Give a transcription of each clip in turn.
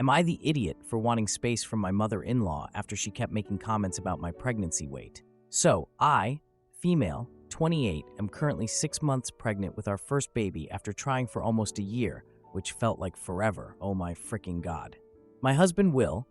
Am I the idiot for wanting space from my mother-in-law after she kept making comments about my pregnancy weight? So, I, female, 28, am currently 6 months pregnant with our first baby after trying for almost a year, which felt like forever. Oh my freaking God. My husband, Will,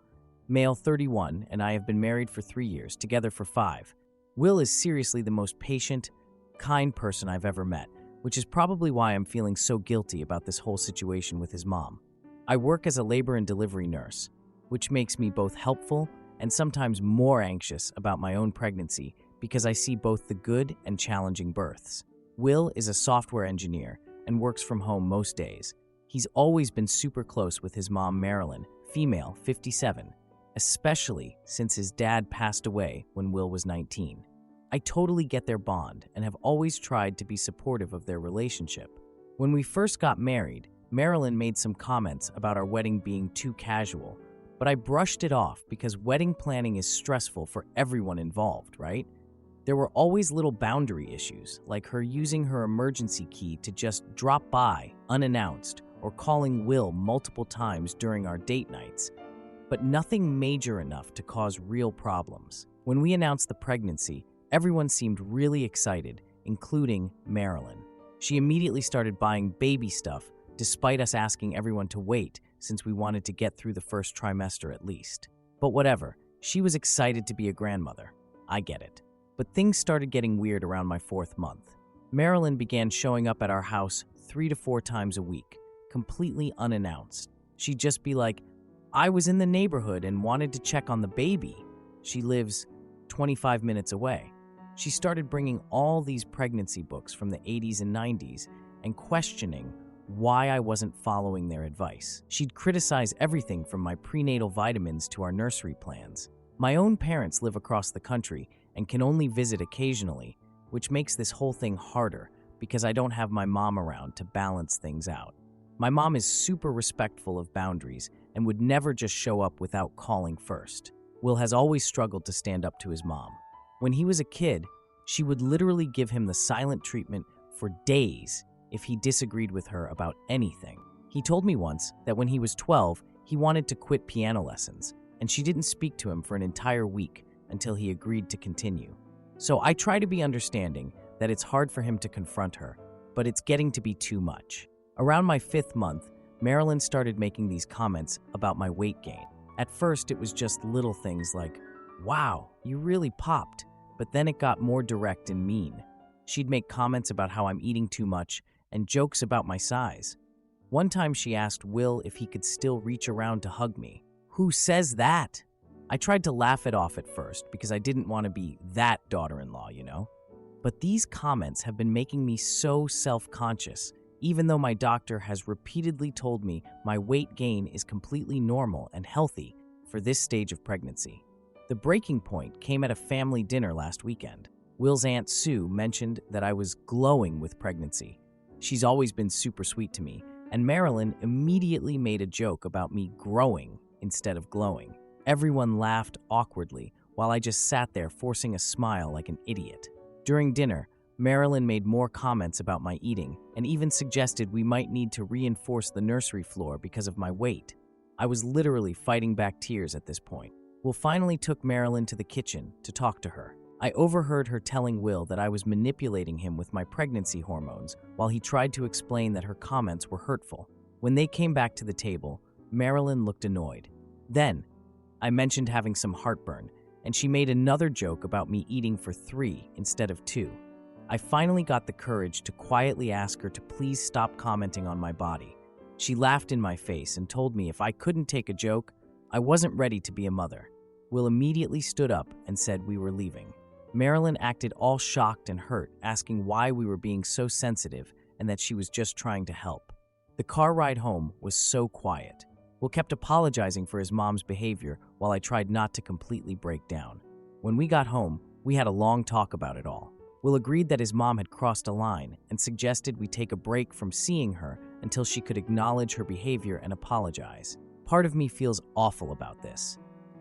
male 31, and I have been married for 3 years, together for 5. Will is seriously the most patient, kind person I've ever met, which is probably why I'm feeling so guilty about this whole situation with his mom. I work as a labor and delivery nurse, which makes me both helpful and sometimes more anxious about my own pregnancy because I see both the good and challenging births. Will is a software engineer and works from home most days. He's always been super close with his mom, Marilyn, female, 57, especially since his dad passed away when Will was 19. I totally get their bond and have always tried to be supportive of their relationship. When we first got married, Marilyn made some comments about our wedding being too casual, but I brushed it off because wedding planning is stressful for everyone involved, right? There were always little boundary issues, like her using her emergency key to just drop by unannounced or calling Will multiple times during our date nights, but nothing major enough to cause real problems. When we announced the pregnancy, everyone seemed really excited, including Marilyn. She immediately started buying baby stuff, despite us asking everyone to wait since we wanted to get through the first trimester at least. But whatever, she was excited to be a grandmother. I get it. But things started getting weird around my 4th month. Marilyn began showing up at our house 3 to 4 times a week, completely unannounced. She'd just be like, I was in the neighborhood and wanted to check on the baby. She lives 25 minutes away. She started bringing all these pregnancy books from the 80s and 90s and questioning why I wasn't following their advice. She'd criticize everything from my prenatal vitamins to our nursery plans. My own parents live across the country and can only visit occasionally, which makes this whole thing harder because I don't have my mom around to balance things out. My mom is super respectful of boundaries and would never just show up without calling first. Will has always struggled to stand up to his mom. When he was a kid, she would literally give him the silent treatment for days if he disagreed with her about anything. He told me once that when he was 12, he wanted to quit piano lessons, and she didn't speak to him for an entire week until he agreed to continue. So I try to be understanding that it's hard for him to confront her, but it's getting to be too much. Around my 5th month, Marilyn started making these comments about my weight gain. At first, it was just little things like, wow, you really popped, but then it got more direct and mean. She'd make comments about how I'm eating too much and jokes about my size. One time she asked Will if he could still reach around to hug me. Who says that? I tried to laugh it off at first because I didn't want to be that daughter-in-law, you know? But these comments have been making me so self-conscious, even though my doctor has repeatedly told me my weight gain is completely normal and healthy for this stage of pregnancy. The breaking point came at a family dinner last weekend. Will's Aunt Sue mentioned that I was glowing with pregnancy. She's always been super sweet to me, and Marilyn immediately made a joke about me growing instead of glowing. Everyone laughed awkwardly while I just sat there forcing a smile like an idiot. During dinner, Marilyn made more comments about my eating and even suggested we might need to reinforce the nursery floor because of my weight. I was literally fighting back tears at this point. Will finally took Marilyn to the kitchen to talk to her. I overheard her telling Will that I was manipulating him with my pregnancy hormones while he tried to explain that her comments were hurtful. When they came back to the table, Marilyn looked annoyed. Then, I mentioned having some heartburn, and she made another joke about me eating for 3 instead of 2. I finally got the courage to quietly ask her to please stop commenting on my body. She laughed in my face and told me if I couldn't take a joke, I wasn't ready to be a mother. Will immediately stood up and said we were leaving. Marilyn acted all shocked and hurt, asking why we were being so sensitive and that she was just trying to help. The car ride home was so quiet. Will kept apologizing for his mom's behavior while I tried not to completely break down. When we got home, we had a long talk about it all. Will agreed that his mom had crossed a line and suggested we take a break from seeing her until she could acknowledge her behavior and apologize. Part of me feels awful about this.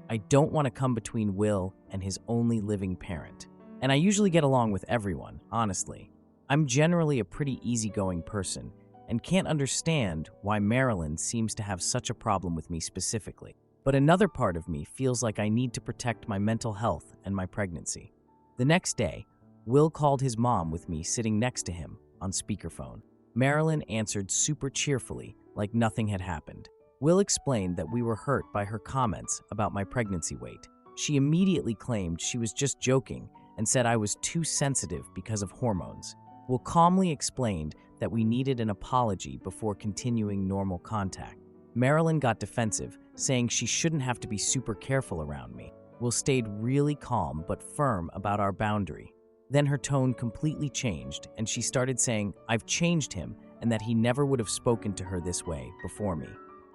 I don't want to come between Will and his only living parent. And I usually get along with everyone, honestly. I'm generally a pretty easygoing person, and can't understand why Marilyn seems to have such a problem with me specifically. But another part of me feels like I need to protect my mental health and my pregnancy. The next day, Will called his mom with me sitting next to him on speakerphone. Marilyn answered super cheerfully, like nothing had happened. Will explained that we were hurt by her comments about my pregnancy weight. She immediately claimed she was just joking and said I was too sensitive because of hormones. Will calmly explained that we needed an apology before continuing normal contact. Marilyn got defensive, saying she shouldn't have to be super careful around me. Will stayed really calm but firm about our boundary. Then her tone completely changed, and she started saying I've changed him and that he never would have spoken to her this way before me.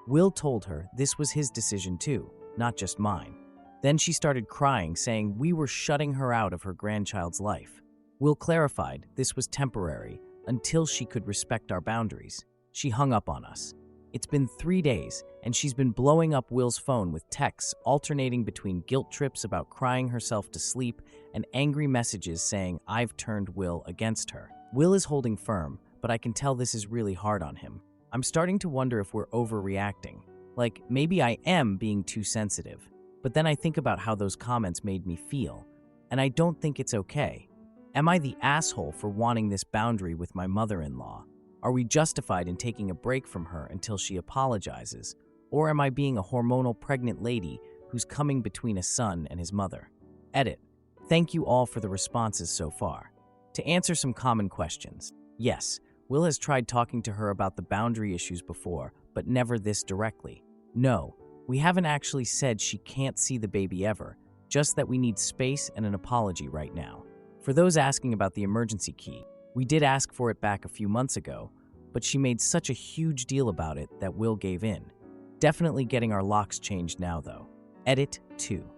Will told her this was his decision too, not just mine. Then she started crying, saying we were shutting her out of her grandchild's life. Will clarified this was temporary until she could respect our boundaries. She hung up on us. It's been 3 days, and she's been blowing up Will's phone with texts alternating between guilt trips about crying herself to sleep and angry messages saying I've turned Will against her. Will is holding firm, but I can tell this is really hard on him. I'm starting to wonder if we're overreacting. Like, maybe I am being too sensitive. But then I think about how those comments made me feel, and I don't think it's okay. Am I the asshole for wanting this boundary with my mother-in-law? Are we justified in taking a break from her until she apologizes? Or am I being a hormonal pregnant lady who's coming between a son and his mother? Edit. Thank you all for the responses so far. To answer some common questions. Yes, Will has tried talking to her about the boundary issues before, but never this directly. No, we haven't actually said she can't see the baby ever, just that we need space and an apology right now. For those asking about the emergency key, we did ask for it back a few months ago, but she made such a huge deal about it that Will gave in. Definitely getting our locks changed now, though. Edit 2.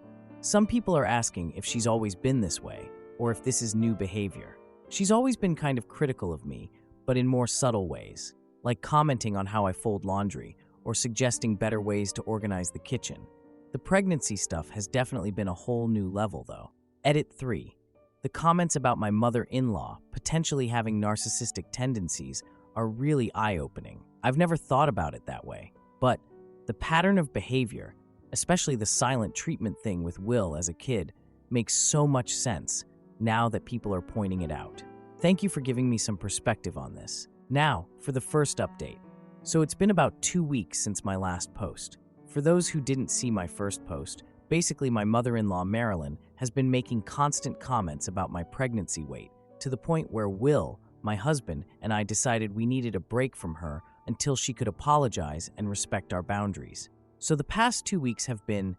Some people are asking if she's always been this way, or if this is new behavior. She's always been kind of critical of me, but in more subtle ways, like commenting on how I fold laundry, or suggesting better ways to organize the kitchen. The pregnancy stuff has definitely been a whole new level, though. Edit 3. The comments about my mother-in-law potentially having narcissistic tendencies are really eye-opening. I've never thought about it that way, but the pattern of behavior, especially the silent treatment thing with Will as a kid, makes so much sense now that people are pointing it out. Thank you for giving me some perspective on this. Now, for the first update. So it's been about 2 weeks since my last post. For those who didn't see my first post, basically my mother-in-law Marilyn has been making constant comments about my pregnancy weight, to the point where Will, my husband, and I decided we needed a break from her until she could apologize and respect our boundaries. So the past 2 weeks have been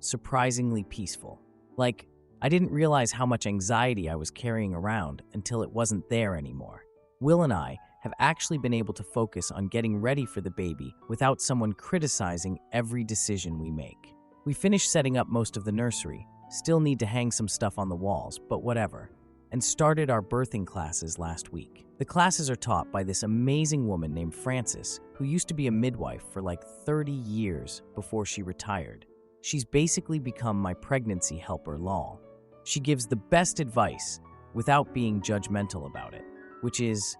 surprisingly peaceful. Like, I didn't realize how much anxiety I was carrying around until it wasn't there anymore. Will and I have actually been able to focus on getting ready for the baby without someone criticizing every decision we make. We finished setting up most of the nursery, still need to hang some stuff on the walls, but whatever, and started our birthing classes last week. The classes are taught by this amazing woman named Frances, who used to be a midwife for like 30 years before she retired. She's basically become my pregnancy helper, lol. She gives the best advice without being judgmental about it, which is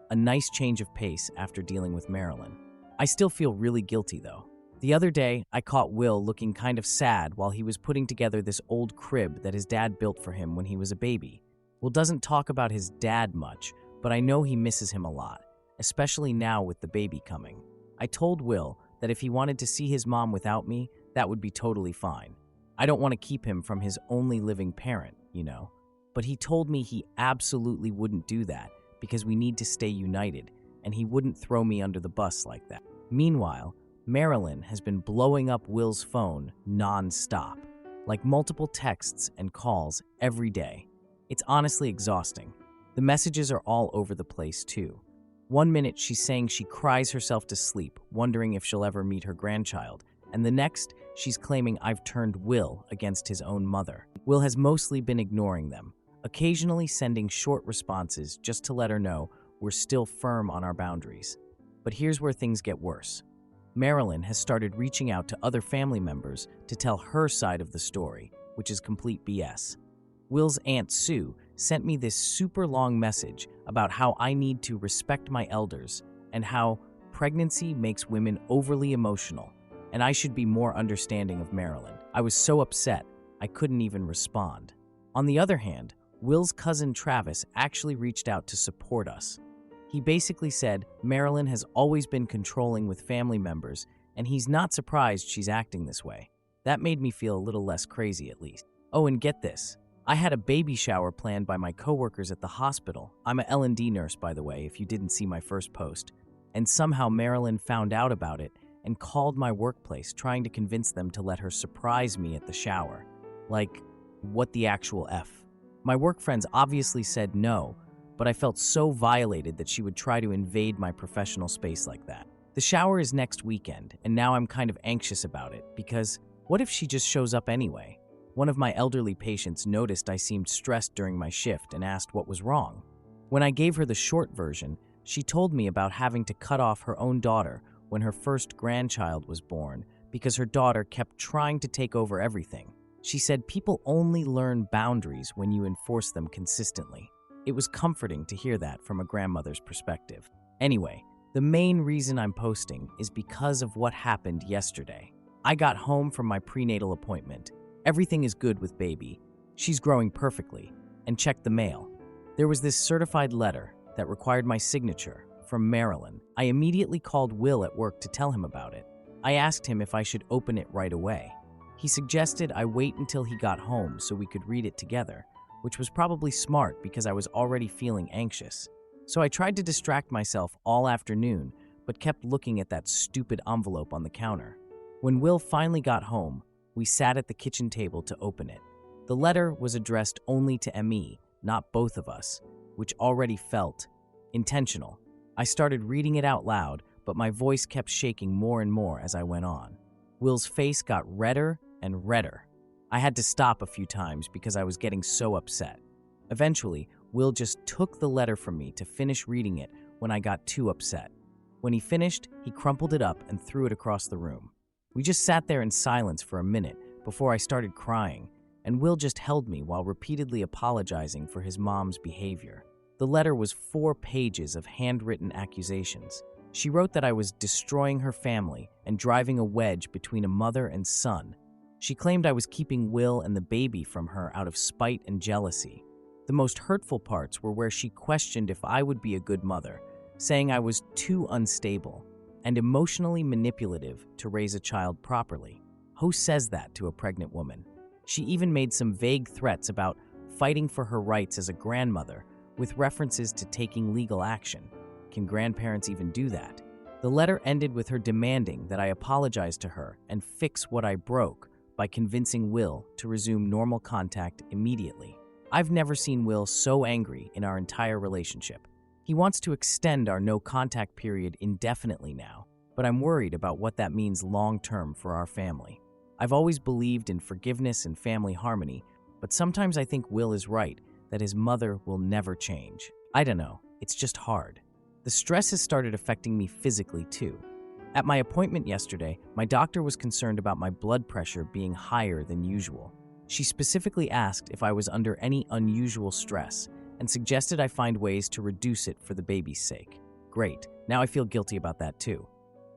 a nice change of pace after dealing with Marilyn. I still feel really guilty though. The other day, I caught Will looking kind of sad while he was putting together this old crib that his dad built for him when he was a baby. Will doesn't talk about his dad much, but I know he misses him a lot, especially now with the baby coming. I told Will that if he wanted to see his mom without me, that would be totally fine. I don't want to keep him from his only living parent, you know. But he told me he absolutely wouldn't do that because we need to stay united, and he wouldn't throw me under the bus like that. Meanwhile, Marilyn has been blowing up Will's phone non-stop, like multiple texts and calls every day. It's honestly exhausting. The messages are all over the place too. 1 minute she's saying she cries herself to sleep, wondering if she'll ever meet her grandchild, and the next she's claiming I've turned Will against his own mother. Will has mostly been ignoring them, occasionally sending short responses just to let her know we're still firm on our boundaries. But here's where things get worse. Marilyn has started reaching out to other family members to tell her side of the story, which is complete BS. Will's Aunt Sue sent me this super long message about how I need to respect my elders and how pregnancy makes women overly emotional, and I should be more understanding of Marilyn. I was so upset, I couldn't even respond. On the other hand, Will's cousin Travis actually reached out to support us. He basically said Marilyn has always been controlling with family members, and he's not surprised she's acting this way. That made me feel a little less crazy at least. Oh, and get this. I had a baby shower planned by my coworkers at the hospital. I'm a L&D nurse, by the way, if you didn't see my first post. And somehow Marilyn found out about it and called my workplace, trying to convince them to let her surprise me at the shower. Like, what the actual F? My work friends obviously said no, but I felt so violated that she would try to invade my professional space like that. The shower is next weekend, and now I'm kind of anxious about it because what if she just shows up anyway? One of my elderly patients noticed I seemed stressed during my shift and asked what was wrong. When I gave her the short version, she told me about having to cut off her own daughter when her first grandchild was born because her daughter kept trying to take over everything. She said people only learn boundaries when you enforce them consistently. It was comforting to hear that from a grandmother's perspective. Anyway, the main reason I'm posting is because of what happened yesterday. I got home from my prenatal appointment. Everything is good with baby. She's growing perfectly. And checked the mail. There was this certified letter that required my signature from Marilyn. I immediately called Will at work to tell him about it. I asked him if I should open it right away. He suggested I wait until he got home so we could read it together, which was probably smart because I was already feeling anxious. So I tried to distract myself all afternoon, but kept looking at that stupid envelope on the counter. When Will finally got home, we sat at the kitchen table to open it. The letter was addressed only to ME, not both of us, which already felt intentional. I started reading it out loud, but my voice kept shaking more and more as I went on. Will's face got redder and redder. I had to stop a few times because I was getting so upset. Eventually, Will just took the letter from me to finish reading it when I got too upset. When he finished, he crumpled it up and threw it across the room. We just sat there in silence for a minute before I started crying, and Will just held me while repeatedly apologizing for his mom's behavior. The letter was 4 pages of handwritten accusations. She wrote that I was destroying her family and driving a wedge between a mother and son. She claimed I was keeping Will and the baby from her out of spite and jealousy. The most hurtful parts were where she questioned if I would be a good mother, saying I was too unstable and emotionally manipulative to raise a child properly. Who says that to a pregnant woman? She even made some vague threats about fighting for her rights as a grandmother, with references to taking legal action. Can grandparents even do that? The letter ended with her demanding that I apologize to her and fix what I broke by convincing Will to resume normal contact immediately. I've never seen Will so angry in our entire relationship. He wants to extend our no-contact period indefinitely now, but I'm worried about what that means long-term for our family. I've always believed in forgiveness and family harmony, but sometimes I think Will is right, that his mother will never change. I don't know, it's just hard. The stress has started affecting me physically too. At my appointment yesterday, my doctor was concerned about my blood pressure being higher than usual. She specifically asked if I was under any unusual stress and suggested I find ways to reduce it for the baby's sake. Great, now I feel guilty about that too.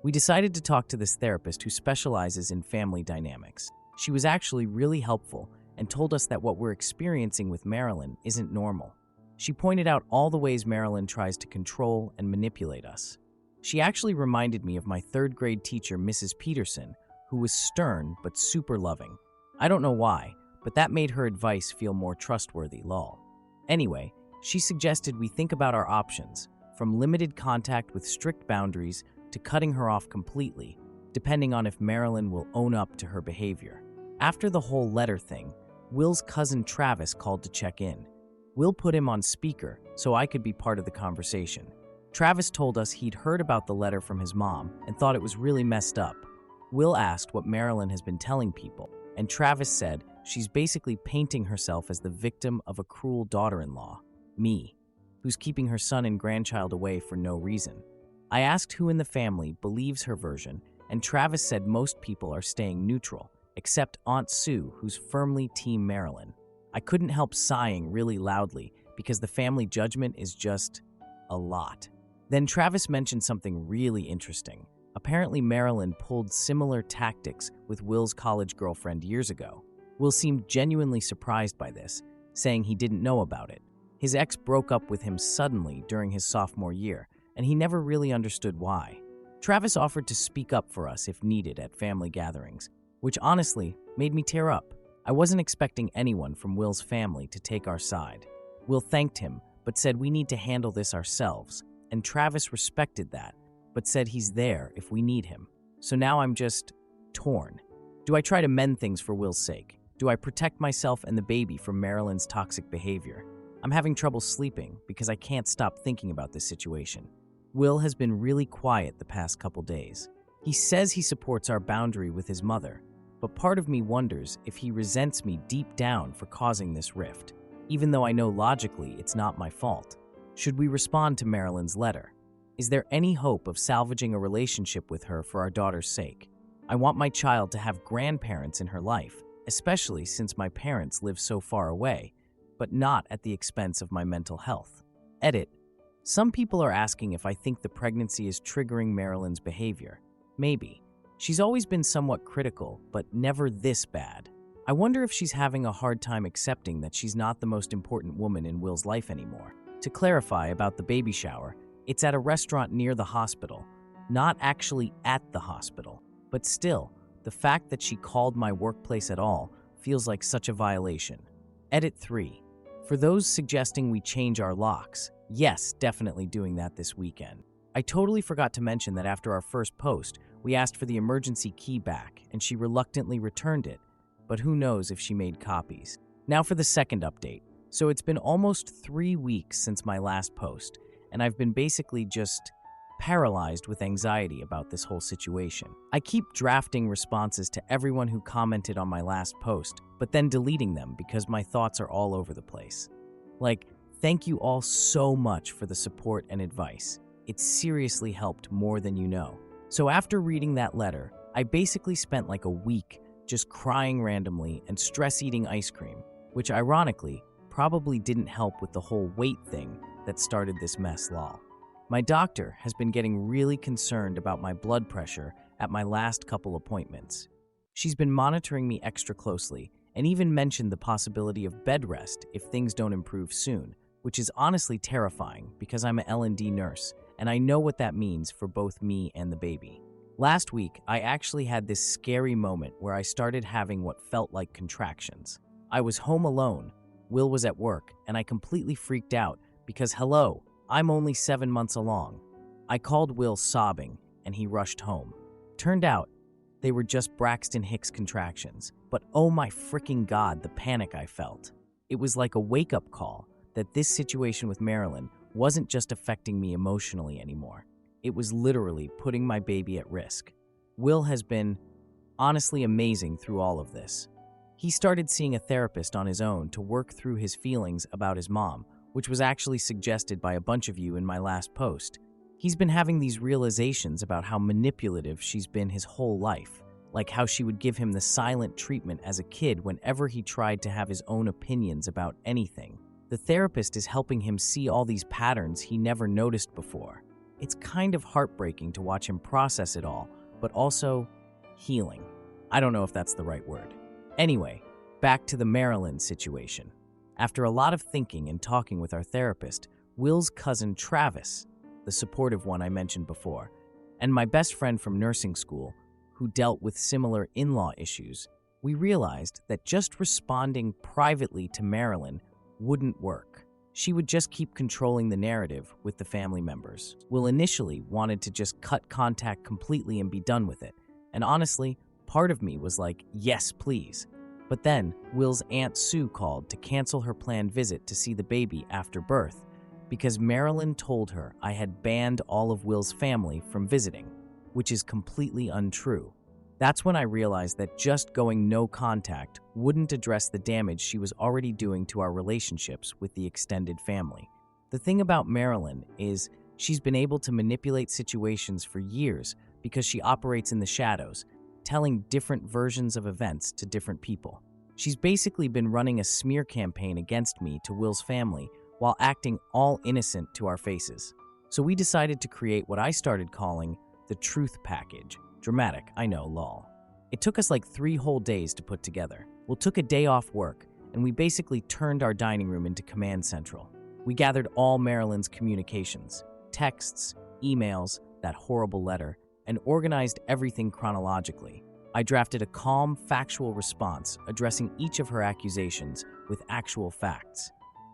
We decided to talk to this therapist who specializes in family dynamics. She was actually really helpful and told us that what we're experiencing with Marilyn isn't normal. She pointed out all the ways Marilyn tries to control and manipulate us. She actually reminded me of my 3rd grade teacher, Mrs. Peterson, who was stern but super loving. I don't know why, but that made her advice feel more trustworthy, lol. Anyway, she suggested we think about our options, from limited contact with strict boundaries to cutting her off completely, depending on if Marilyn will own up to her behavior. After the whole letter thing, Will's cousin Travis called to check in. Will put him on speaker so I could be part of the conversation. Travis told us he'd heard about the letter from his mom and thought it was really messed up. Will asked what Marilyn has been telling people, and Travis said she's basically painting herself as the victim of a cruel daughter-in-law, me, who's keeping her son and grandchild away for no reason. I asked who in the family believes her version, and Travis said most people are staying neutral, except Aunt Sue, who's firmly Team Marilyn. I couldn't help sighing really loudly because the family judgment is just a lot. Then Travis mentioned something really interesting. Apparently, Marilyn pulled similar tactics with Will's college girlfriend years ago. Will seemed genuinely surprised by this, saying he didn't know about it. His ex broke up with him suddenly during his sophomore year, and he never really understood why. Travis offered to speak up for us if needed at family gatherings, which honestly made me tear up. I wasn't expecting anyone from Will's family to take our side. Will thanked him, but said we need to handle this ourselves, and Travis respected that, but said he's there if we need him. So now I'm just torn. Do I try to mend things for Will's sake? Do I protect myself and the baby from Marilyn's toxic behavior? I'm having trouble sleeping because I can't stop thinking about this situation. Will has been really quiet the past couple days. He says he supports our boundary with his mother, but part of me wonders if he resents me deep down for causing this rift, even though I know logically it's not my fault. Should we respond to Marilyn's letter? Is there any hope of salvaging a relationship with her for our daughter's sake? I want my child to have grandparents in her life, especially since my parents live so far away, but not at the expense of my mental health. Edit. Some people are asking if I think the pregnancy is triggering Marilyn's behavior. Maybe. She's always been somewhat critical, but never this bad. I wonder if she's having a hard time accepting that she's not the most important woman in Will's life anymore. To clarify about the baby shower, it's at a restaurant near the hospital, not actually at the hospital. But still, the fact that she called my workplace at all feels like such a violation. Edit 3. For those suggesting we change our locks, yes, definitely doing that this weekend. I totally forgot to mention that after our first post, we asked for the emergency key back, and she reluctantly returned it, but who knows if she made copies. Now for the second update. So it's been almost 3 weeks since my last post, and I've been basically just paralyzed with anxiety about this whole situation. I keep drafting responses to everyone who commented on my last post, but then deleting them because my thoughts are all over the place. Like, thank you all so much for the support and advice. It seriously helped more than you know. So after reading that letter, I basically spent like a week just crying randomly and stress-eating ice cream, which ironically probably didn't help with the whole weight thing that started this mess, lol. My doctor has been getting really concerned about my blood pressure at my last couple appointments. She's been monitoring me extra closely and even mentioned the possibility of bed rest if things don't improve soon, which is honestly terrifying because I'm an L&D nurse and I know what that means for both me and the baby. Last week, I actually had this scary moment where I started having what felt like contractions. I was home alone, Will was at work, and I completely freaked out because hello, I'm only 7 months along. I called Will sobbing, and he rushed home. Turned out, they were just Braxton Hicks contractions, but oh my freaking god, the panic I felt. It was like a wake-up call that this situation with Marilyn wasn't just affecting me emotionally anymore. It was literally putting my baby at risk. Will has been honestly amazing through all of this. He started seeing a therapist on his own to work through his feelings about his mom, which was actually suggested by a bunch of you in my last post. He's been having these realizations about how manipulative she's been his whole life, like how she would give him the silent treatment as a kid whenever he tried to have his own opinions about anything. The therapist is helping him see all these patterns he never noticed before. It's kind of heartbreaking to watch him process it all, but also healing. I don't know if that's the right word. Anyway, back to the Marilyn situation. After a lot of thinking and talking with our therapist, Will's cousin Travis, the supportive one I mentioned before, and my best friend from nursing school, who dealt with similar in-law issues, we realized that just responding privately to Marilyn wouldn't work. She would just keep controlling the narrative with the family members. Will initially wanted to just cut contact completely and be done with it. And honestly, part of me was like, yes, please. But then, Will's Aunt Sue called to cancel her planned visit to see the baby after birth because Marilyn told her I had banned all of Will's family from visiting, which is completely untrue. That's when I realized that just going no contact wouldn't address the damage she was already doing to our relationships with the extended family. The thing about Marilyn is she's been able to manipulate situations for years because she operates in the shadows, telling different versions of events to different people. She's basically been running a smear campaign against me to Will's family while acting all innocent to our faces. So we decided to create what I started calling the truth package. Dramatic, I know, lol. It took us like 3 whole days to put together. We took a day off work, and we basically turned our dining room into command central. We gathered all Marilyn's communications, texts, emails, that horrible letter, and organized everything chronologically. I drafted a calm, factual response addressing each of her accusations with actual facts.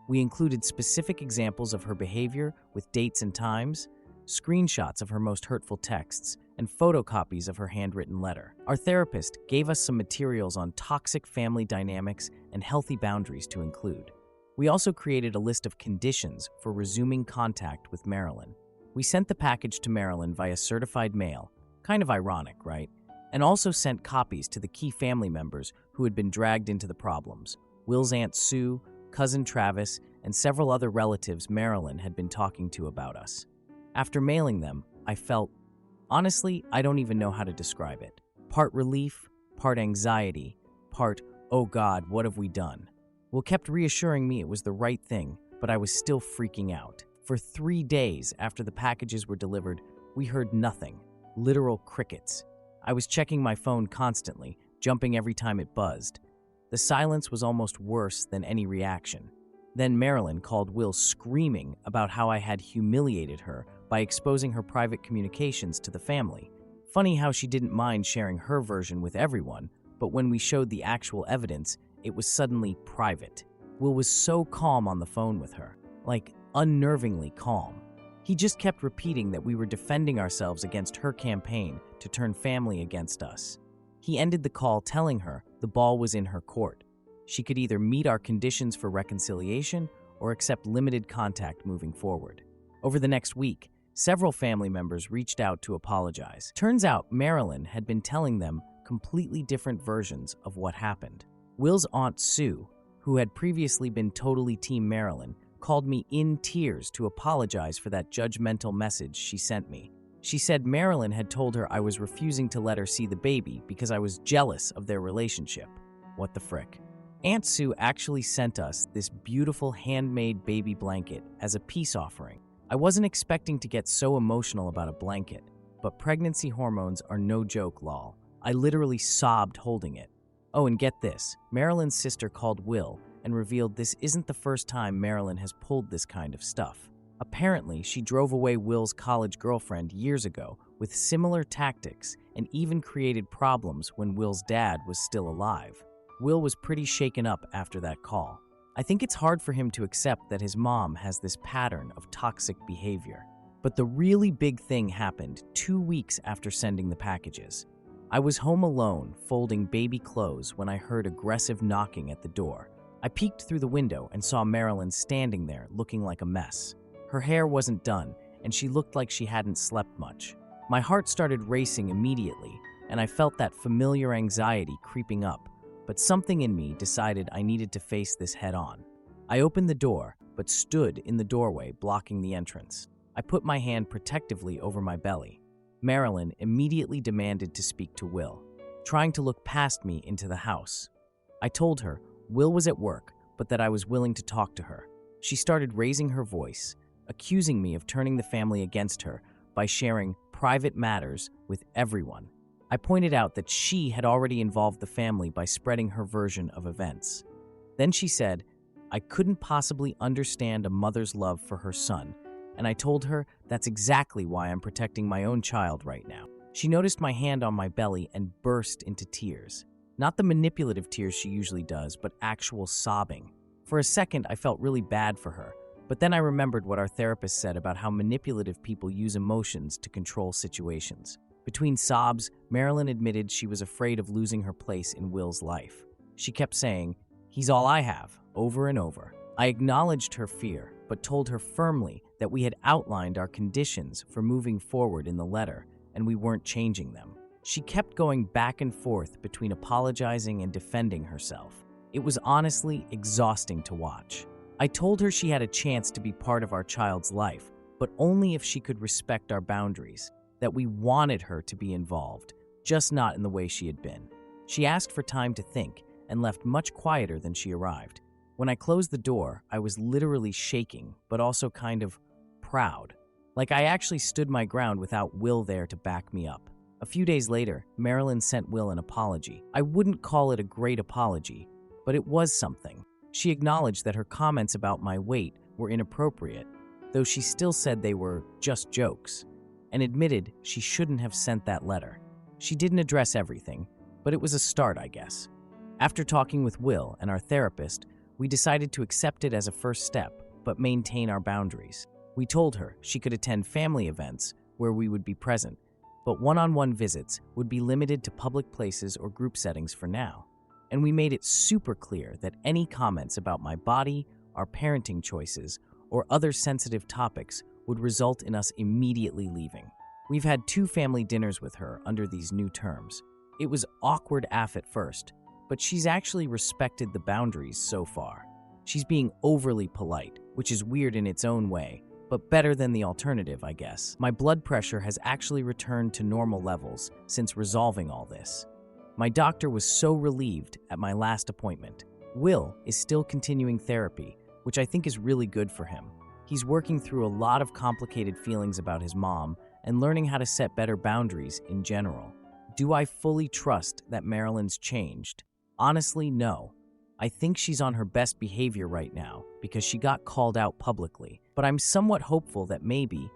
We included specific examples of her behavior with dates and times, screenshots of her most hurtful texts, and photocopies of her handwritten letter. Our therapist gave us some materials on toxic family dynamics and healthy boundaries to include. We also created a list of conditions for resuming contact with Marilyn. We sent the package to Marilyn via certified mail, kind of ironic, right? And also sent copies to the key family members who had been dragged into the problems: Will's Aunt Sue, cousin Travis, and several other relatives Marilyn had been talking to about us. After mailing them, I felt, honestly, I don't even know how to describe it. Part relief, part anxiety, part, oh God, what have we done? Will kept reassuring me it was the right thing, but I was still freaking out. For 3 days after the packages were delivered, we heard nothing. Literal crickets. I was checking my phone constantly, jumping every time it buzzed. The silence was almost worse than any reaction. Then Marilyn called Will screaming about how I had humiliated her by exposing her private communications to the family. Funny how she didn't mind sharing her version with everyone, but when we showed the actual evidence, it was suddenly private. Will was so calm on the phone with her, like unnervingly calm. He just kept repeating that we were defending ourselves against her campaign to turn family against us. He ended the call telling her the ball was in her court. She could either meet our conditions for reconciliation or accept limited contact moving forward. Over the next week, several family members reached out to apologize. Turns out Marilyn had been telling them completely different versions of what happened. Will's Aunt Sue, who had previously been totally Team Marilyn, called me in tears to apologize for that judgmental message she sent me. She said Marilyn had told her I was refusing to let her see the baby because I was jealous of their relationship. What the frick? Aunt Sue actually sent us this beautiful handmade baby blanket as a peace offering. I wasn't expecting to get so emotional about a blanket, but pregnancy hormones are no joke, lol. I literally sobbed holding it. Oh, and get this, Marilyn's sister called Will and revealed this isn't the first time Marilyn has pulled this kind of stuff. Apparently, she drove away Will's college girlfriend years ago with similar tactics and even created problems when Will's dad was still alive. Will was pretty shaken up after that call. I think it's hard for him to accept that his mom has this pattern of toxic behavior. But the really big thing happened 2 weeks after sending the packages. I was home alone, folding baby clothes when I heard aggressive knocking at the door. I peeked through the window and saw Marilyn standing there looking like a mess. Her hair wasn't done, and she looked like she hadn't slept much. My heart started racing immediately, and I felt that familiar anxiety creeping up, but something in me decided I needed to face this head-on. I opened the door, but stood in the doorway blocking the entrance. I put my hand protectively over my belly. Marilyn immediately demanded to speak to Will, trying to look past me into the house. I told her Will was at work, but that I was willing to talk to her. She started raising her voice, accusing me of turning the family against her by sharing private matters with everyone. I pointed out that she had already involved the family by spreading her version of events. Then she said, I couldn't possibly understand a mother's love for her son, and I told her that's exactly why I'm protecting my own child right now. She noticed my hand on my belly and burst into tears. Not the manipulative tears she usually does, but actual sobbing. For a second, I felt really bad for her, but then I remembered what our therapist said about how manipulative people use emotions to control situations. Between sobs, Marilyn admitted she was afraid of losing her place in Will's life. She kept saying, "He's all I have," over and over. I acknowledged her fear, but told her firmly that we had outlined our conditions for moving forward in the letter, and we weren't changing them. She kept going back and forth between apologizing and defending herself. It was honestly exhausting to watch. I told her she had a chance to be part of our child's life, but only if she could respect our boundaries, that we wanted her to be involved, just not in the way she had been. She asked for time to think and left much quieter than she arrived. When I closed the door, I was literally shaking, but also kind of proud. Like I actually stood my ground without Will there to back me up. A few days later, Marilyn sent Will an apology. I wouldn't call it a great apology, but it was something. She acknowledged that her comments about my weight were inappropriate, though she still said they were just jokes, and admitted she shouldn't have sent that letter. She didn't address everything, but it was a start, I guess. After talking with Will and our therapist, we decided to accept it as a first step, but maintain our boundaries. We told her she could attend family events where we would be present, but one-on-one visits would be limited to public places or group settings for now. And we made it super clear that any comments about my body, our parenting choices, or other sensitive topics would result in us immediately leaving. We've had 2 family dinners with her under these new terms. It was awkward AF at first, but she's actually respected the boundaries so far. She's being overly polite, which is weird in its own way, but better than the alternative, I guess. My blood pressure has actually returned to normal levels since resolving all this. My doctor was so relieved at my last appointment. Will is still continuing therapy, which I think is really good for him. He's working through a lot of complicated feelings about his mom and learning how to set better boundaries in general. Do I fully trust that Marilyn's changed? Honestly, no. I think she's on her best behavior right now because she got called out publicly, but I'm somewhat hopeful that maybe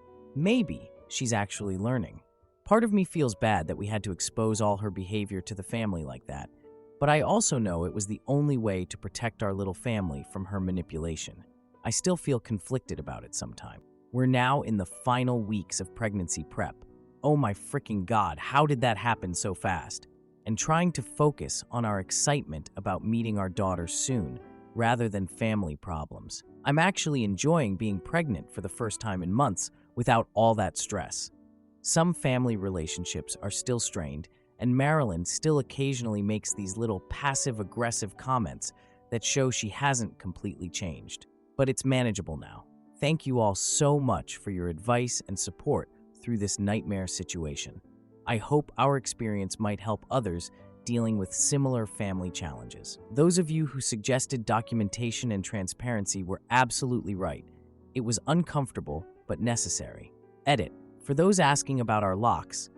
she's actually learning. Part of me feels bad that we had to expose all her behavior to the family like that, but I also know it was the only way to protect our little family from her manipulation. I still feel conflicted about it sometimes. We're now in the final weeks of pregnancy prep. Oh my freaking God, how did that happen so fast? And trying to focus on our excitement about meeting our daughter soon, rather than family problems. I'm actually enjoying being pregnant for the first time in months without all that stress. Some family relationships are still strained, and Marilyn still occasionally makes these little passive-aggressive comments that show she hasn't completely changed. But it's manageable now. Thank you all so much for your advice and support through this nightmare situation. I hope our experience might help others dealing with similar family challenges. Those of you who suggested documentation and transparency were absolutely right. It was uncomfortable, but necessary. Edit. For those asking about our locks,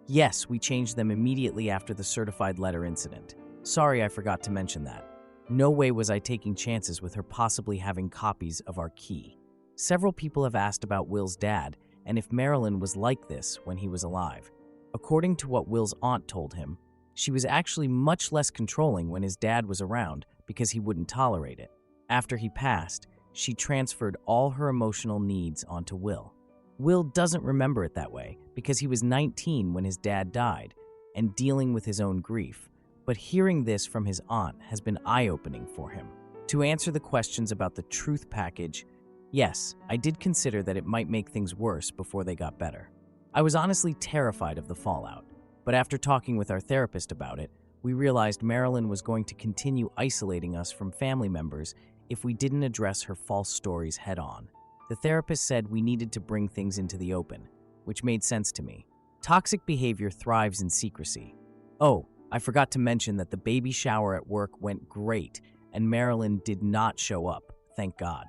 yes, we changed them immediately after the certified letter incident. Sorry I forgot to mention that. No way was I taking chances with her possibly having copies of our key. Several people have asked about Will's dad and if Marilyn was like this when he was alive. According to what Will's aunt told him, she was actually much less controlling when his dad was around because he wouldn't tolerate it. After he passed, she transferred all her emotional needs onto Will. Will doesn't remember it that way because he was 19 when his dad died and dealing with his own grief, but hearing this from his aunt has been eye-opening for him. To answer the questions about the truth package, yes, I did consider that it might make things worse before they got better. I was honestly terrified of the fallout, but after talking with our therapist about it, we realized Marilyn was going to continue isolating us from family members if we didn't address her false stories head-on. The therapist said we needed to bring things into the open, which made sense to me. Toxic behavior thrives in secrecy. Oh, I forgot to mention that the baby shower at work went great, and Marilyn did not show up, thank God.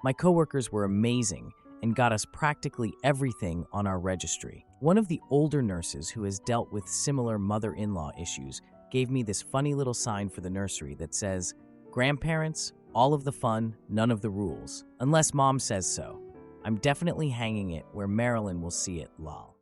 My coworkers were amazing and got us practically everything on our registry. One of the older nurses who has dealt with similar mother-in-law issues gave me this funny little sign for the nursery that says, "Grandparents, all of the fun, none of the rules, unless mom says so." I'm definitely hanging it where Marilyn will see it, lol.